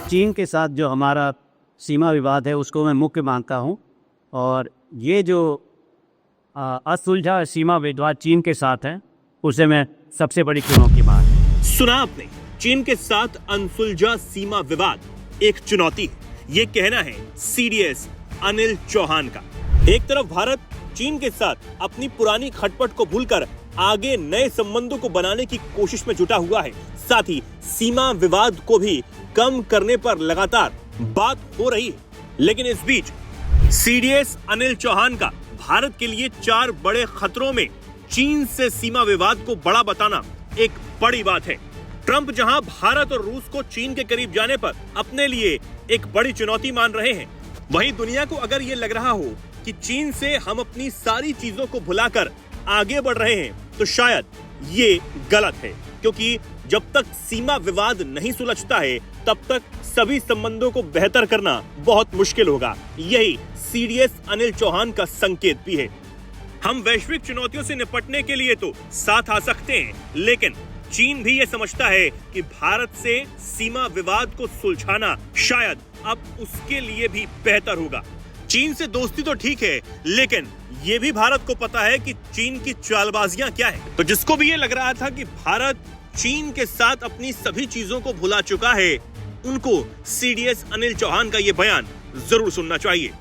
चीन के साथ जो हमारा सीमा विवाद है उसको मैं मुख्य मानता हूँ। और ये जो असुलझा सीमा विवाद चीन के साथ है उसे मैं सबसे बड़ी चुनौती मानता हूँ। सुना आपने, चीन के साथ अनसुलझा सीमा विवाद एक चुनौती है, ये कहना है सीडीएस अनिल चौहान का। एक तरफ भारत चीन के साथ अपनी पुरानी खटपट को भूलकर आगे नए संबंधों को बनाने की कोशिश में जुटा हुआ है, साथ ही सीमा विवाद को भी कम करने पर लगातार बात हो रही है। लेकिन इस बीच सीडीएस अनिल चौहान का भारत के लिए 4 बड़े खतरों में चीन से सीमा विवाद को बड़ा बताना एक बड़ी बात है। ट्रंप जहां भारत और रूस को चीन के करीब जाने पर अपने लिए एक बड़ी चुनौती मान रहे हैं, वहीं दुनिया को अगर ये लग रहा हो कि चीन से हम अपनी सारी चीजों को भुलाकर आगे बढ़ रहे हैं, तो शायद ये गलत है, क्योंकि जब तक सीमा विवाद नहीं सुलझता है तब तक सभी संबंधों को बेहतर करना बहुत मुश्किल होगा। यही सीडीएस अनिल चौहान का संकेत भी है। हम वैश्विक चुनौतियों से निपटने के लिए तो साथ आ सकते हैं, लेकिन चीन भी ये समझता है कि भारत से सीमा विवाद को सुलझाना शायद अब उसके लिए भी बेहतर होगा। चीन से दोस्ती तो ठीक है, लेकिन ये भी भारत को पता है कि चीन की चालबाजियां क्या है। तो जिसको भी ये लग रहा था कि भारत चीन के साथ अपनी सभी चीजों को भुला चुका है, उनको सीडीएस अनिल चौहान का ये बयान जरूर सुनना चाहिए।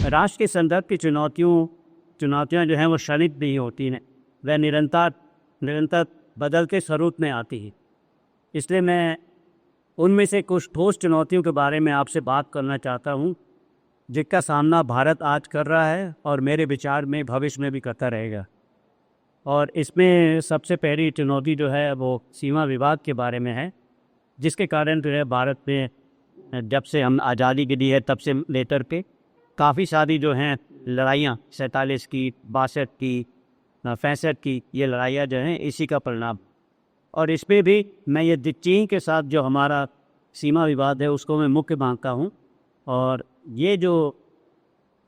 राष्ट्र के संदर्भ की चुनौतियां जो हैं वो क्षणिक नहीं होती हैं, वह निरंतर बदलते स्वरूप में आती है। इसलिए मैं उनमें से कुछ ठोस चुनौतियों के बारे में आपसे बात करना चाहता हूं, जिसका सामना भारत आज कर रहा है और मेरे विचार में भविष्य में भी करता रहेगा। और इसमें सबसे पहली चुनौती जो है वो सीमा विवाद के बारे में है, जिसके कारण जो है भारत में जब से हम आज़ादी के लिए है तब से लेकर के काफ़ी सारी जो हैं लड़ाइयाँ 47 की, 62 की, 65 की, ये लड़ाइयाँ जो हैं इसी का परिणाम। और इसमें भी मैं ये चीन के साथ जो हमारा सीमा विवाद है उसको मैं मुख्य मानता हूँ। और ये जो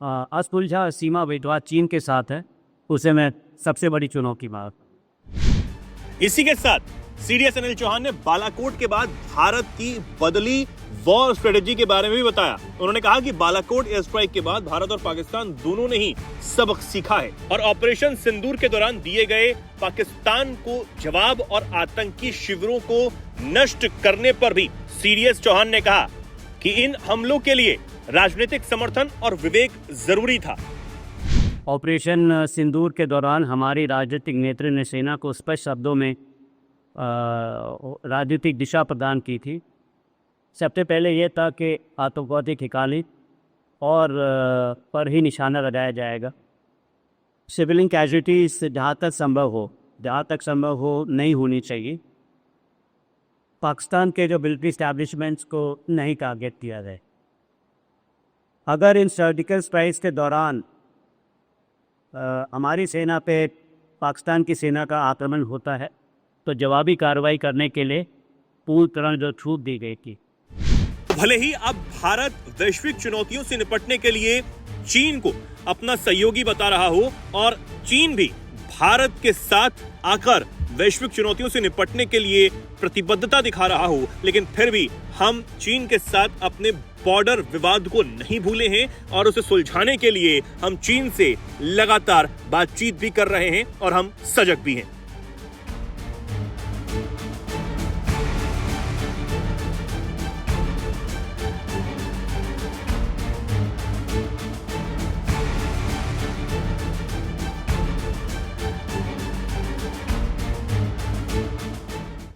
असुलझा सीमा विवाद चीन के साथ है उसे मैं सबसे बड़ी चुनौती मानता हूँ। इसी के साथ सीडीएस अनिल चौहान ने बालाकोट के बाद भारत की बदली वॉर स्ट्रेटेजी के बारे में भी बताया। उन्होंने कहा कि बालाकोट एयर स्ट्राइक के बाद भारत और पाकिस्तान दोनों ने ही सबक सीखा है और ऑपरेशन सिंदूर के दौरान दिए गए पाकिस्तान को जवाब और आतंकी शिविरों को नष्ट करने पर भी सीडीएस चौहान ने कहा कि इन हमलों के लिए राजनीतिक समर्थन और विवेक जरूरी था। ऑपरेशन सिंदूर के दौरान हमारी राजनीतिक नेत्री ने सेना को स्पष्ट शब्दों में राजनीतिक दिशा प्रदान की थी। सबसे पहले ये था कि आतंकवादी ठिकाने और पर ही निशाना लगाया जाएगा। सिविलियन कैजुअलिटीज जहाँ तक संभव हो नहीं होनी चाहिए। पाकिस्तान के जो मिलिट्री इस्टेब्लिशमेंट्स को नहीं टारगेट किया जाए। अगर इन सर्जिकल स्ट्राइक्स के दौरान हमारी सेना पे पाकिस्तान की सेना का आक्रमण होता है तो जवाबी कार्रवाई करने के लिए पूरी तरह जो छूट दी गई थी। भले ही अब भारत वैश्विक चुनौतियों से निपटने के लिए चीन को अपना सहयोगी बता रहा हो और चीन भी भारत के साथ आकर वैश्विक चुनौतियों से निपटने के लिए प्रतिबद्धता दिखा रहा हो, लेकिन फिर भी हम चीन के साथ अपने बॉर्डर विवाद को नहीं भूले हैं और उसे सुलझाने के लिए हम चीन से लगातार बातचीत भी कर रहे हैं और हम सजग भी हैं।